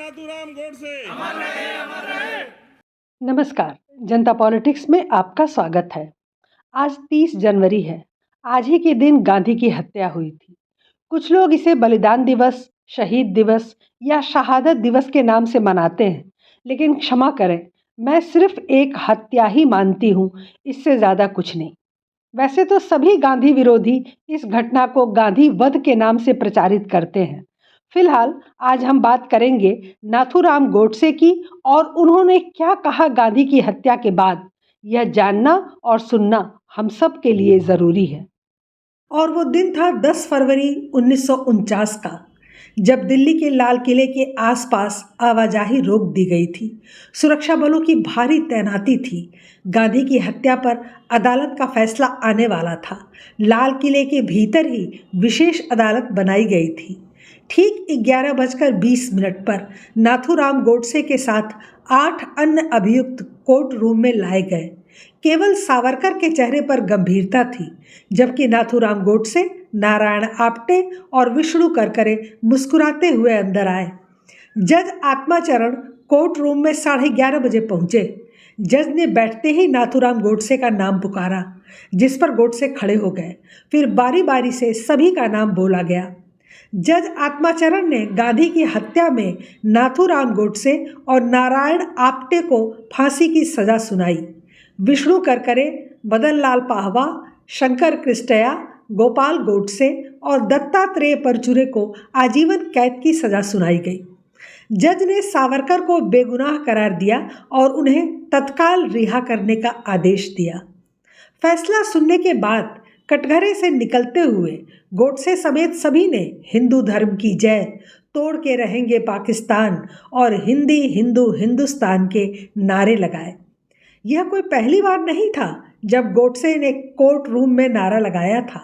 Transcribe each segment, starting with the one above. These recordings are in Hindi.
नाथूराम गोडसे। नमस्कार, जनता पॉलिटिक्स में आपका स्वागत है। आज 30 जनवरी है। आज ही के दिन गांधी की हत्या हुई थी। कुछ लोग इसे बलिदान दिवस, शहीद दिवस या शहादत दिवस के नाम से मनाते हैं, लेकिन क्षमा करें, मैं सिर्फ एक हत्या ही मानती हूँ, इससे ज़्यादा कुछ नहीं। वैसे तो सभी गांधी विरोधी इस घटना को गांधी वध के नाम से प्रचारित करते हैं। फिलहाल आज हम बात करेंगे नाथूराम गोडसे की और उन्होंने क्या कहा गांधी की हत्या के बाद। यह जानना और सुनना हम सब के लिए ज़रूरी है। और वो दिन था 10 फरवरी 1949 का, जब दिल्ली के लाल किले के आसपास आवाजाही रोक दी गई थी। सुरक्षा बलों की भारी तैनाती थी। गांधी की हत्या पर अदालत का फैसला आने वाला था। लाल किले के भीतर ही विशेष अदालत बनाई गई थी। ठीक 11:20 पर नाथूराम गोडसे के साथ 8 अन्य अभियुक्त कोर्ट रूम में लाए गए। केवल सावरकर के चेहरे पर गंभीरता थी, जबकि नाथूराम गोडसे, नारायण आप्टे और विष्णु करकरे मुस्कुराते हुए अंदर आए। जज आत्माचरण कोर्ट रूम में 11:30 बजे पहुंचे। जज ने बैठते ही नाथूराम गोडसे का नाम पुकारा, जिस पर गोडसे खड़े हो गए। फिर बारी बारी से सभी का नाम बोला गया। जज आत्माचरण ने गांधी की हत्या में नाथूराम गोडसे और नारायण आप्टे को फांसी की सजा सुनाई। विष्णु करकरे, मदन लाल पाहवा, शंकर कृष्टया, गोपाल गोडसे और दत्तात्रेय परचुरे को आजीवन कैद की सजा सुनाई गई। जज ने सावरकर को बेगुनाह करार दिया और उन्हें तत्काल रिहा करने का आदेश दिया। फैसला सुनने के बाद कटघरे से निकलते हुए गोडसे समेत सभी ने हिंदू धर्म की जय, तोड़ के रहेंगे पाकिस्तान और हिंदी हिंदू हिंदुस्तान के नारे लगाए। यह कोई पहली बार नहीं था जब गोडसे ने कोर्ट रूम में नारा लगाया था।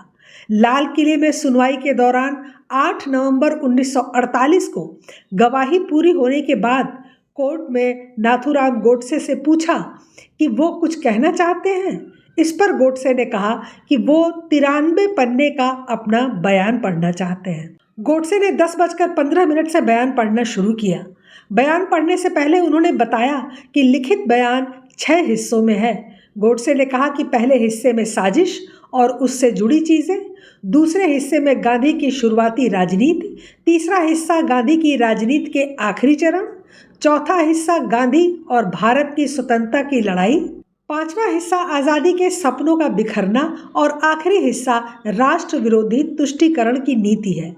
लाल किले में सुनवाई के दौरान 8 नवंबर 1948 को गवाही पूरी होने के बाद कोर्ट में नाथूराम गोडसे से पूछा कि वो कुछ कहना चाहते हैं। इस पर गोडसे ने कहा कि वो 93 पन्ने का अपना बयान पढ़ना चाहते हैं। गोडसे ने 10:15 से बयान पढ़ना शुरू किया। बयान पढ़ने से पहले उन्होंने बताया कि लिखित बयान 6 हिस्सों में है। गोडसे ने कहा कि पहले हिस्से में साजिश और उससे जुड़ी चीज़ें, दूसरे हिस्से में गांधी की शुरुआती राजनीति, तीसरा हिस्सा गांधी की राजनीति के आखिरी चरण, चौथा हिस्सा गांधी और भारत की स्वतंत्रता की लड़ाई, पांचवा हिस्सा आज़ादी के सपनों का बिखरना और आखिरी हिस्सा राष्ट्र विरोधी तुष्टीकरण की नीति है।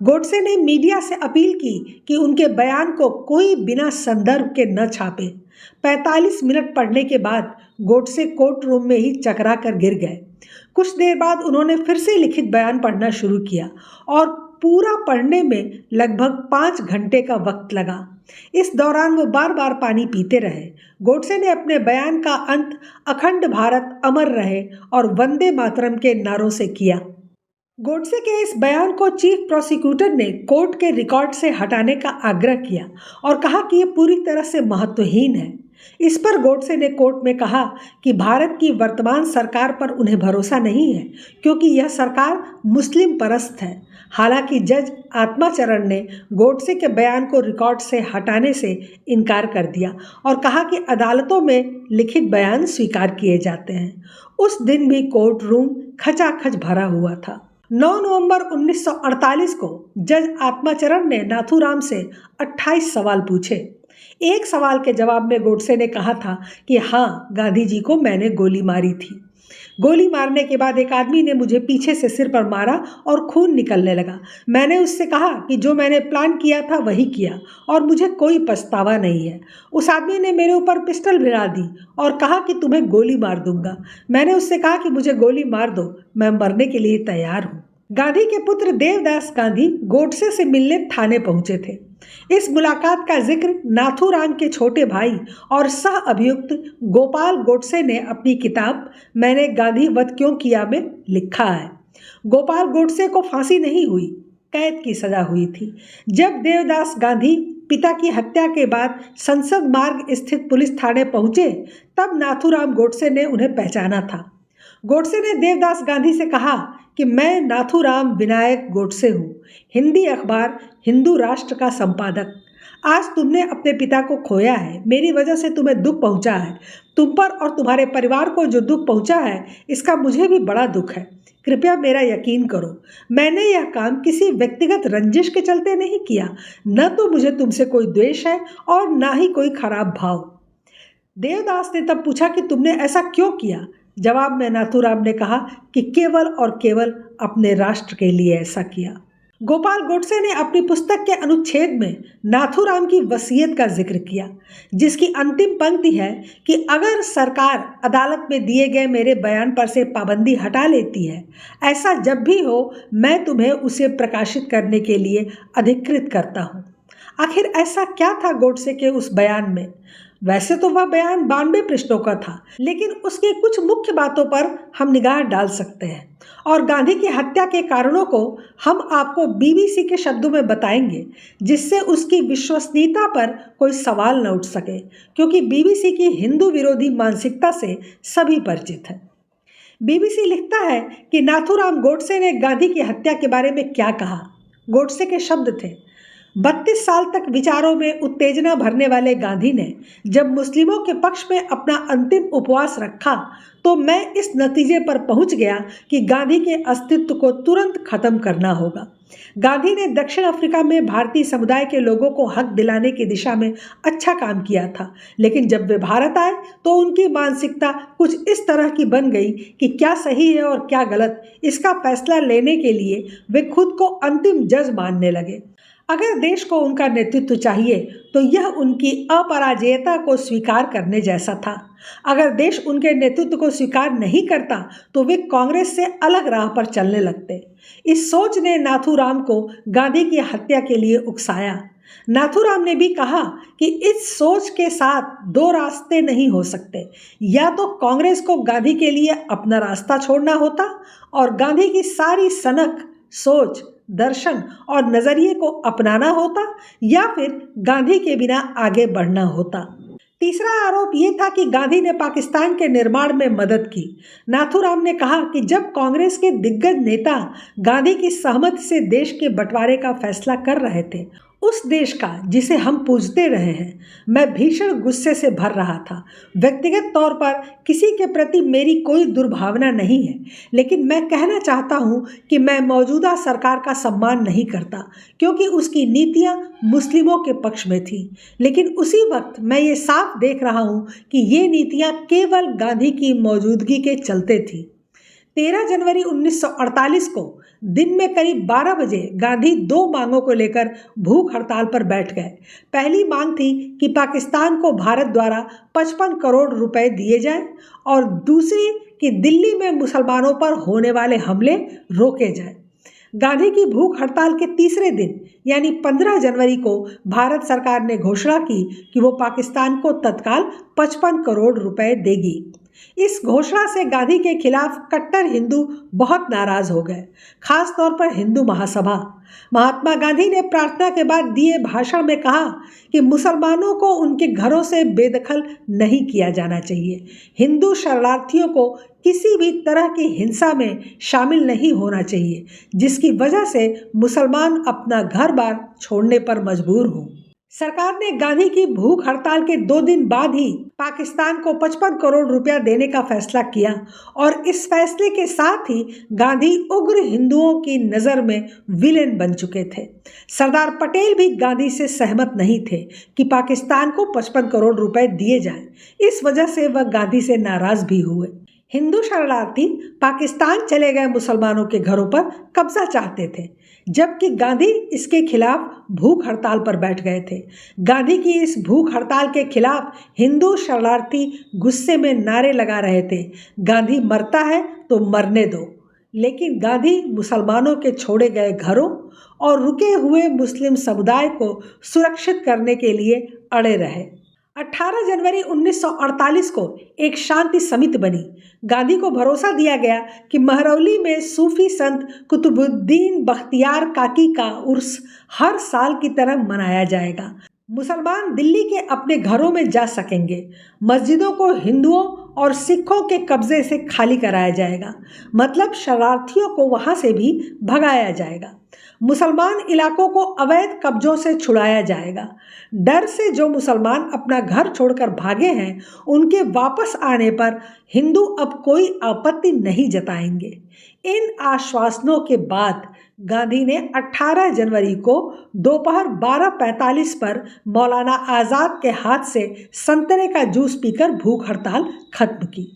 गोडसे ने मीडिया से अपील की कि उनके बयान को कोई बिना संदर्भ के न छापे। 45 मिनट पढ़ने के बाद गोडसे कोर्ट रूम में ही चकरा कर गिर गए। कुछ देर बाद उन्होंने फिर से लिखित बयान पढ़ना शुरू किया और पूरा पढ़ने में लगभग 5 घंटे का वक्त लगा। इस दौरान वो बार बार पानी पीते रहे। गोडसे ने अपने बयान का अंत अखंड भारत अमर रहे और वंदे मातरम के नारों से किया। गोडसे के इस बयान को चीफ प्रोसिक्यूटर ने कोर्ट के रिकॉर्ड से हटाने का आग्रह किया और कहा कि यह पूरी तरह से महत्वहीन है। इस पर गोडसे ने कोर्ट में कहा कि भारत की वर्तमान सरकार पर उन्हें भरोसा नहीं है, क्योंकि यह सरकार मुस्लिम परस्त है। हालांकि जज आत्माचरण ने गोडसे के बयान को रिकॉर्ड से हटाने से इनकार कर दिया और कहा कि अदालतों में लिखित बयान स्वीकार किए जाते हैं। उस दिन भी कोर्ट रूम खचाखच भरा हुआ था। 9 नवंबर 1948 को जज आत्माचरण ने नाथूराम से 28 सवाल पूछे। एक सवाल के जवाब में गोडसे ने कहा था कि हाँ, गांधी जी को मैंने गोली मारी थी। गोली मारने के बाद एक आदमी ने मुझे पीछे से सिर पर मारा और खून निकलने लगा। मैंने उससे कहा कि जो मैंने प्लान किया था वही किया और मुझे कोई पछतावा नहीं है। उस आदमी ने मेरे ऊपर पिस्टल भिड़ा दी और कहा कि तुम्हें गोली मार दूंगा। मैंने उससे कहा कि मुझे गोली मार दो, मैं मरने के लिए तैयार हूँ। गांधी के पुत्र देवदास गांधी गोडसे से मिलने थाने पहुंचे थे। इस मुलाकात का जिक्र नाथूराम के छोटे भाई और सह अभियुक्त गोपाल गोडसे ने अपनी किताब मैंने गांधी वध क्यों किया में लिखा है। गोपाल गोडसे को फांसी नहीं हुई, कैद की सजा हुई थी। जब देवदास गांधी पिता की हत्या के बाद संसद मार्ग स्थित पुलिस थाने पहुंचे, तब नाथूराम गोडसे ने उन्हें पहचाना था। गोडसे ने देवदास गांधी से कहा कि मैं नाथूराम विनायक गोडसे हूँ, हिंदी अखबार हिंदू राष्ट्र का संपादक। आज तुमने अपने पिता को खोया है, मेरी वजह से तुम्हें दुख पहुंचा है। तुम पर और तुम्हारे परिवार को जो दुख पहुंचा है, इसका मुझे भी बड़ा दुख है। कृपया मेरा यकीन करो, मैंने यह काम किसी व्यक्तिगत रंजिश के चलते नहीं किया। न तो मुझे तुमसे कोई द्वेष है और ना ही कोई खराब भाव। देवदास ने तब पूछा कि तुमने ऐसा क्यों किया? जवाब में नाथूराम ने कहा कि केवल और केवल अपने राष्ट्र के लिए ऐसा किया। गोपाल गोडसे ने अपनी पुस्तक के अनुच्छेद में नाथूराम की वसीयत का जिक्र किया, जिसकी अंतिम पंक्ति है कि अगर सरकार अदालत में दिए गए मेरे बयान पर से पाबंदी हटा लेती है, ऐसा जब भी हो मैं तुम्हें उसे प्रकाशित करने के लिए अधिकृत करता हूँ। आखिर ऐसा क्या था गोडसे के उस बयान में? वैसे तो वह बयान 92 पृष्ठों का था, लेकिन उसके कुछ मुख्य बातों पर हम निगाह डाल सकते हैं और गांधी की हत्या के कारणों को हम आपको बीबीसी के शब्दों में बताएंगे, जिससे उसकी विश्वसनीयता पर कोई सवाल न उठ सके, क्योंकि बीबीसी की हिंदू विरोधी मानसिकता से सभी परिचित हैं। बीबीसी लिखता है कि नाथूराम गोडसे ने गांधी की हत्या के बारे में क्या कहा। गोडसे के शब्द थे, 32 साल तक विचारों में उत्तेजना भरने वाले गांधी ने जब मुस्लिमों के पक्ष में अपना अंतिम उपवास रखा, तो मैं इस नतीजे पर पहुंच गया कि गांधी के अस्तित्व को तुरंत खत्म करना होगा। गांधी ने दक्षिण अफ्रीका में भारतीय समुदाय के लोगों को हक दिलाने की दिशा में अच्छा काम किया था, लेकिन जब वे भारत आए तो उनकी मानसिकता कुछ इस तरह की बन गई कि क्या सही है और क्या गलत, इसका फैसला लेने के लिए वे खुद को अंतिम जज मानने लगे। अगर देश को उनका नेतृत्व चाहिए तो यह उनकी अपराजेयता को स्वीकार करने जैसा था। अगर देश उनके नेतृत्व को स्वीकार नहीं करता तो वे कांग्रेस से अलग राह पर चलने लगते। इस सोच ने नाथूराम को गांधी की हत्या के लिए उकसाया। नाथूराम ने भी कहा कि इस सोच के साथ दो रास्ते नहीं हो सकते, या तो कांग्रेस को गांधी के लिए अपना रास्ता छोड़ना होता और गांधी की सारी सनक, सोच, दर्शन और नजरिए को अपनाना होता, या फिर गांधी के बिना आगे बढ़ना होता। तीसरा आरोप यह था कि गांधी ने पाकिस्तान के निर्माण में मदद की। नाथूराम ने कहा कि जब कांग्रेस के दिग्गज नेता गांधी की सहमति से देश के बंटवारे का फैसला कर रहे थे, उस देश का जिसे हम पूजते रहे हैं, मैं भीषण गुस्से से भर रहा था। व्यक्तिगत तौर पर किसी के प्रति मेरी कोई दुर्भावना नहीं है, लेकिन मैं कहना चाहता हूं कि मैं मौजूदा सरकार का सम्मान नहीं करता, क्योंकि उसकी नीतियां मुस्लिमों के पक्ष में थी। लेकिन उसी वक्त मैं ये साफ देख रहा हूं कि ये नीतियां केवल गांधी की मौजूदगी के चलते थी। 13 जनवरी 1948 को दिन में करीब 12 बजे गांधी दो मांगों को लेकर भूख हड़ताल पर बैठ गए। पहली मांग थी कि पाकिस्तान को भारत द्वारा 55 करोड़ रुपए दिए जाएं और दूसरी कि दिल्ली में मुसलमानों पर होने वाले हमले रोके जाएं। गांधी की भूख हड़ताल के तीसरे दिन यानी 15 जनवरी को भारत सरकार ने घोषणा की कि वो पाकिस्तान को तत्काल 55 करोड़ रुपए देगी। इस घोषणा से गांधी के खिलाफ कट्टर हिंदू बहुत नाराज हो गए, खास तौर पर हिंदू महासभा। महात्मा गांधी ने प्रार्थना के बाद दिए भाषण में कहा कि मुसलमानों को उनके घरों से बेदखल नहीं किया जाना चाहिए। हिंदू शरणार्थियों को किसी भी तरह की हिंसा में शामिल नहीं होना चाहिए, जिसकी वजह से मुसलमान अपना घर बार छोड़ने पर मजबूर हों। सरकार ने गांधी की भूख हड़ताल के 2 दिन बाद ही पाकिस्तान को 55 करोड़ रुपया देने का फैसला किया और इस फैसले के साथ ही गांधी उग्र हिंदुओं की नज़र में विलेन बन चुके थे। सरदार पटेल भी गांधी से सहमत नहीं थे कि पाकिस्तान को 55 करोड़ रुपए दिए जाएं। इस वजह से वह गांधी से नाराज भी हुए। हिंदू शरणार्थी पाकिस्तान चले गए मुसलमानों के घरों पर कब्जा चाहते थे, जबकि गांधी इसके खिलाफ भूख हड़ताल पर बैठ गए थे। गांधी की इस भूख हड़ताल के खिलाफ हिंदू शरणार्थी गुस्से में नारे लगा रहे थे, गांधी मरता है तो मरने दो। लेकिन गांधी मुसलमानों के छोड़े गए घरों और रुके हुए मुस्लिम समुदाय को सुरक्षित करने के लिए अड़े रहे। 18 जनवरी 1948 को एक शांति समिति बनी। गांधी को भरोसा दिया गया कि महरौली में सूफी संत कुतुबुद्दीन बख्तियार काकी का उर्स हर साल की तरह मनाया जाएगा। मुसलमान दिल्ली के अपने घरों में जा सकेंगे। मस्जिदों को हिंदुओं और सिखों के कब्जे से खाली कराया जाएगा, मतलब शरणार्थियों को वहां से भी भगाया जाएगा। मुसलमान इलाकों को अवैध कब्जों से छुड़ाया जाएगा। डर से जो मुसलमान अपना घर छोड़कर भागे हैं, उनके वापस आने पर हिंदू अब कोई आपत्ति नहीं जताएंगे। इन आश्वासनों के बाद गांधी ने 18 जनवरी को दोपहर 12:45 पर मौलाना आज़ाद के हाथ से संतरे का जूस पीकर भूख हड़ताल खत्म की।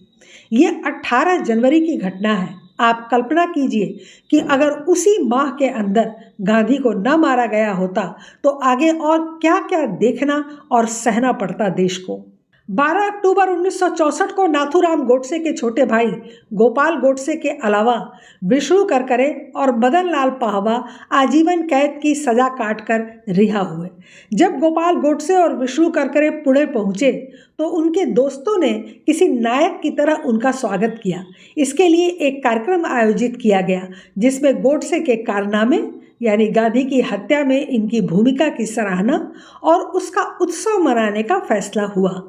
ये 18 जनवरी की घटना है। आप कल्पना कीजिए कि अगर उसी माह के अंदर गांधी को न मारा गया होता तो आगे और क्या क्या देखना और सहना पड़ता देश को। 12 अक्टूबर 1964 को नाथूराम गोडसे के छोटे भाई गोपाल गोडसे के अलावा विष्णु करकरे और मदन लाल पाहवा आजीवन कैद की सजा काटकर रिहा हुए। जब गोपाल गोडसे और विष्णु करकरे पुणे पहुंचे तो उनके दोस्तों ने किसी नायक की तरह उनका स्वागत किया। इसके लिए एक कार्यक्रम आयोजित किया गया जिसमें गोडसे के कारनामे यानी गांधी की हत्या में इनकी भूमिका की सराहना और उसका उत्सव मनाने का फैसला हुआ।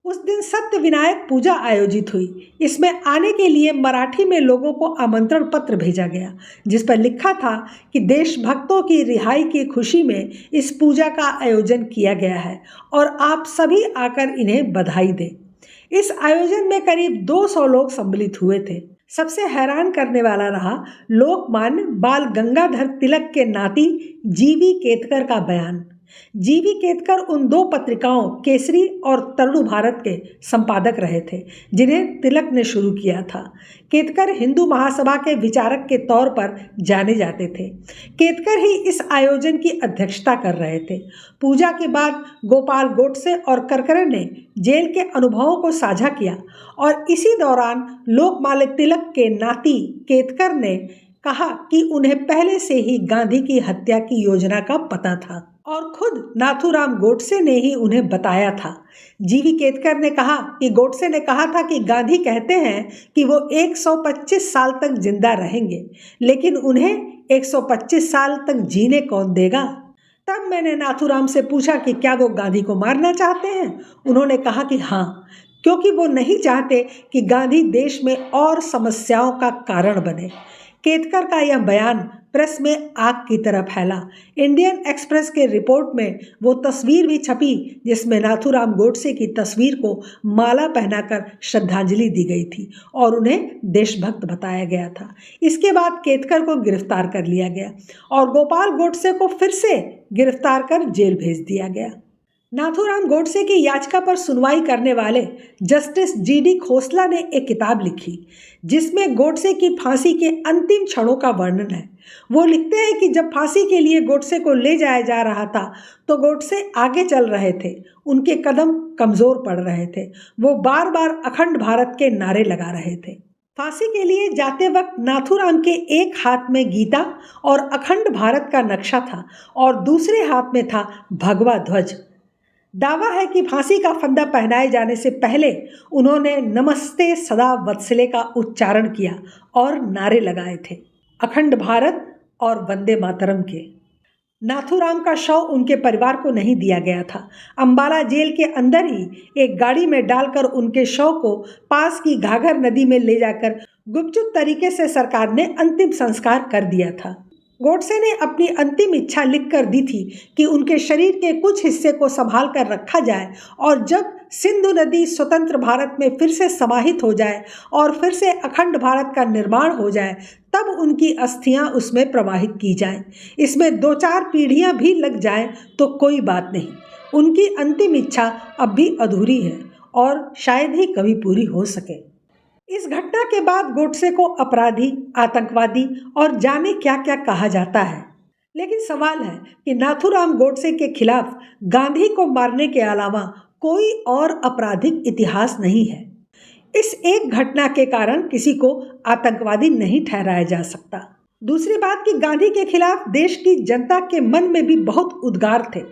उस दिन सत्य विनायक पूजा आयोजित हुई। इसमें आने के लिए मराठी में लोगों को आमंत्रण पत्र भेजा गया जिस पर लिखा था कि देशभक्तों की रिहाई की खुशी में इस पूजा का आयोजन किया गया है और आप सभी आकर इन्हें बधाई दें। इस आयोजन में करीब 200 लोग सम्मिलित हुए थे। सबसे हैरान करने वाला रहा लोकमान्य बाल गंगाधर तिलक के नाती जीवी केतकर का बयान। जीवी केतकर उन दो पत्रिकाओं केसरी और तरुण भारत के संपादक रहे थे जिन्हें तिलक ने शुरू किया था। केतकर हिंदू महासभा के विचारक के तौर पर जाने जाते थे। केतकर ही इस आयोजन की अध्यक्षता कर रहे थे। पूजा के बाद गोपाल गोडसे और करकरे ने जेल के अनुभवों को साझा किया और इसी दौरान लोकमान्य तिलक के नाती केतकर ने कहा कि उन्हें पहले से ही गांधी की हत्या की योजना का पता था और खुद नाथूराम गोडसे ने ही उन्हें बताया था। जीवी केतकर ने कहा कि गोडसे ने कहा था कि गांधी कहते हैं कि वो 125 साल तक जिंदा रहेंगे, लेकिन उन्हें 125 साल तक जीने कौन देगा। तब मैंने नाथूराम से पूछा कि क्या वो गांधी को मारना चाहते हैं। उन्होंने कहा कि हाँ, क्योंकि वो नहीं चाहते कि गांधी देश में और समस्याओं का कारण बने। केतकर का यह बयान प्रेस में आग की तरह फैला। इंडियन एक्सप्रेस के रिपोर्ट में वो तस्वीर भी छपी जिसमें नाथूराम गोडसे की तस्वीर को माला पहनाकर श्रद्धांजलि दी गई थी और उन्हें देशभक्त बताया गया था। इसके बाद केतकर को गिरफ्तार कर लिया गया और गोपाल गोडसे को फिर से गिरफ्तार कर जेल भेज दिया गया। नाथूराम गोडसे की याचिका पर सुनवाई करने वाले जस्टिस जीडी खोसला ने एक किताब लिखी जिसमें गोडसे की फांसी के अंतिम क्षणों का वर्णन है। वो लिखते हैं कि जब फांसी के लिए गोडसे को ले जाया जा रहा था तो गोडसे आगे चल रहे थे। उनके कदम कमजोर पड़ रहे थे। वो बार बार अखंड भारत के नारे लगा रहे थे। फांसी के लिए जाते वक्त नाथूराम के एक हाथ में गीता और अखंड भारत का नक्शा था और दूसरे हाथ में था भगवा ध्वज। दावा है कि फांसी का फंदा पहनाए जाने से पहले उन्होंने नमस्ते सदा वत्सले का उच्चारण किया और नारे लगाए थे, अखंड भारत और वंदे मातरम के। नाथूराम का शव उनके परिवार को नहीं दिया गया था। अंबाला जेल के अंदर ही एक गाड़ी में डालकर उनके शव को पास की घाघर नदी में ले जाकर गुपचुप तरीके से सरकार ने अंतिम संस्कार कर दिया था। गोडसे ने अपनी अंतिम इच्छा लिखकर दी थी कि उनके शरीर के कुछ हिस्से को संभाल कर रखा जाए और जब सिंधु नदी स्वतंत्र भारत में फिर से समाहित हो जाए और फिर से अखंड भारत का निर्माण हो जाए तब उनकी अस्थियां उसमें प्रवाहित की जाएं। इसमें 2-4 पीढ़ियां भी लग जाएं तो कोई बात नहीं। उनकी अंतिम इच्छा अब भी अधूरी है और शायद ही कभी पूरी हो सके। इस घटना के बाद गोडसे को अपराधी, आतंकवादी और जाने क्या क्या कहा जाता है। लेकिन सवाल है कि नाथूराम गोडसे के खिलाफ गांधी को मारने के अलावा कोई और आपराधिक इतिहास नहीं है। इस एक घटना के कारण किसी को आतंकवादी नहीं ठहराया जा सकता। दूसरी बात कि गांधी के खिलाफ देश की जनता के मन में भी बहुत उद्गार थे।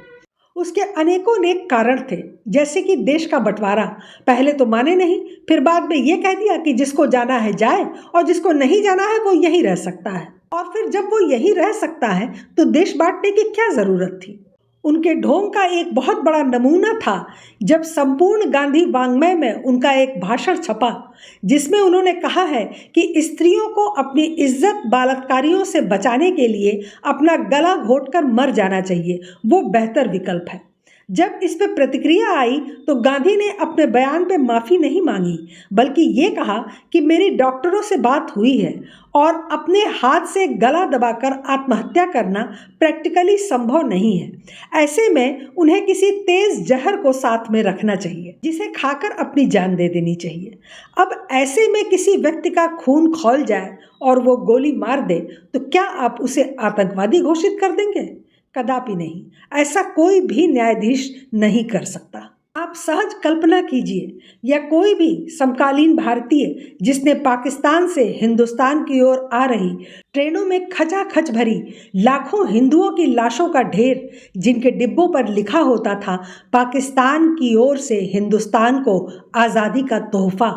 उसके अनेकों नेक कारण थे, जैसे कि देश का बंटवारा। पहले तो माने नहीं, फिर बाद में ये कह दिया कि जिसको जाना है जाए और जिसको नहीं जाना है वो यहीं रह सकता है। और फिर जब वो यहीं रह सकता है तो देश बांटने की क्या ज़रूरत थी। उनके ढोंग का एक बहुत बड़ा नमूना था जब संपूर्ण गांधी वाङ्मय में उनका एक भाषण छपा, जिसमें उन्होंने कहा है कि स्त्रियों को अपनी इज्जत बलात्कारियों से बचाने के लिए अपना गला घोंटकर मर जाना चाहिए, वो बेहतर विकल्प है। जब इस पर प्रतिक्रिया आई तो गांधी ने अपने बयान पे माफ़ी नहीं मांगी, बल्कि ये कहा कि मेरी डॉक्टरों से बात हुई है और अपने हाथ से गला दबाकर आत्महत्या करना प्रैक्टिकली संभव नहीं है। ऐसे में उन्हें किसी तेज जहर को साथ में रखना चाहिए, जिसे खाकर अपनी जान दे देनी चाहिए। अब ऐसे में किसी व्यक्ति का खून खौल जाए और वो गोली मार दे तो क्या आप उसे आतंकवादी घोषित कर देंगे? कदापि नहीं। ऐसा कोई भी न्यायाधीश नहीं कर सकता। आप सहज कल्पना कीजिए, या कोई भी समकालीन भारतीय जिसने पाकिस्तान से हिंदुस्तान की ओर आ रही ट्रेनों में खचाखच भरी लाखों हिंदुओं की लाशों का ढेर, जिनके डिब्बों पर लिखा होता था पाकिस्तान की ओर से हिंदुस्तान को आज़ादी का तोहफा।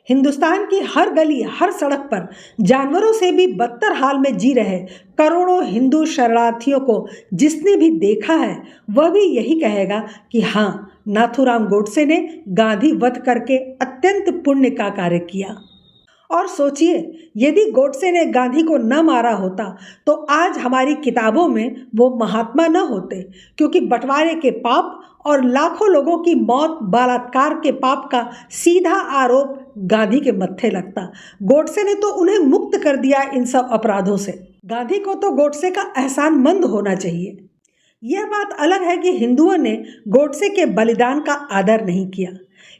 हिंदुस्तान की हर गली हर सड़क पर जानवरों से भी बदतर हाल में जी रहे करोड़ों हिंदू शरणार्थियों को जिसने भी देखा है वह भी यही कहेगा कि हाँ, नाथूराम गोडसे ने गांधी वध करके अत्यंत पुण्य का कार्य किया। और सोचिए, यदि गोडसे ने गांधी को न मारा होता तो आज हमारी किताबों में वो महात्मा न होते, क्योंकि बंटवारे के पाप और लाखों लोगों की मौत, बलात्कार के पाप का सीधा आरोप गांधी के मत्थे लगता। गोडसे ने तो उन्हें मुक्त कर दिया इन सब अपराधों से। गांधी को तो गोडसे का एहसानमंद होना चाहिए। यह बात अलग है कि हिंदुओं ने गोडसे के बलिदान का आदर नहीं किया।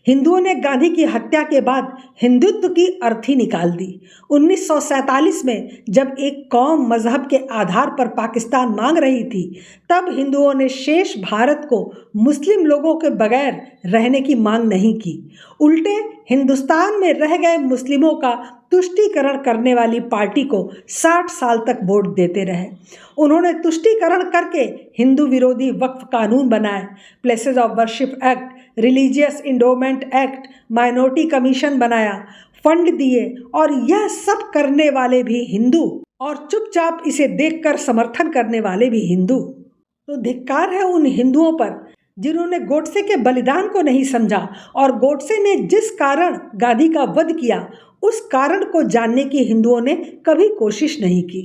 हिंदुओं ने गांधी की हत्या के बाद हिंदुत्व की अर्थी निकाल दी। 1947 में जब एक कौम मजहब के आधार पर पाकिस्तान मांग रही थी, तब हिंदुओं ने शेष भारत को मुस्लिम लोगों के बगैर रहने की मांग नहीं की। उल्टे हिंदुस्तान में रह गए मुस्लिमों का तुष्टीकरण करने वाली पार्टी को 60 साल तक वोट देते रहे। उन्होंने तुष्टीकरण करके हिंदू विरोधी वक्फ कानून बनाए, places of worship act, religious endowment act, minority commission बनाया, फंड दिए, और यह सब करने वाले भी हिंदू और चुपचाप इसे देखकर समर्थन करने वाले भी हिंदू। तो धिक्कार है उन हिंदुओं पर जिन्होंने गोडसे के बलिदान को नहीं समझा और गोडसे ने जिस कारण गांधी का वध किया उस कारण को जानने की हिंदुओं ने कभी कोशिश नहीं की।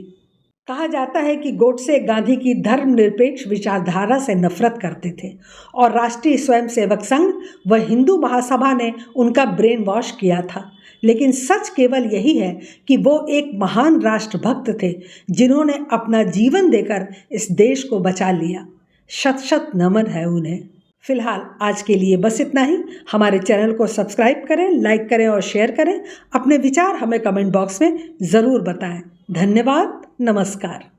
कहा जाता है कि गोडसे गांधी की धर्मनिरपेक्ष विचारधारा से नफरत करते थे और राष्ट्रीय स्वयंसेवक संघ व हिंदू महासभा ने उनका ब्रेन वॉश किया था। लेकिन सच केवल यही है कि वो एक महान राष्ट्रभक्त थे जिन्होंने अपना जीवन देकर इस देश को बचा लिया। शत शत नमन है उन्हें। फिलहाल आज के लिए बस इतना ही। हमारे चैनल को सब्सक्राइब करें, लाइक करें और शेयर करें। अपने विचार हमें कमेंट बॉक्स में ज़रूर बताएं। धन्यवाद। नमस्कार।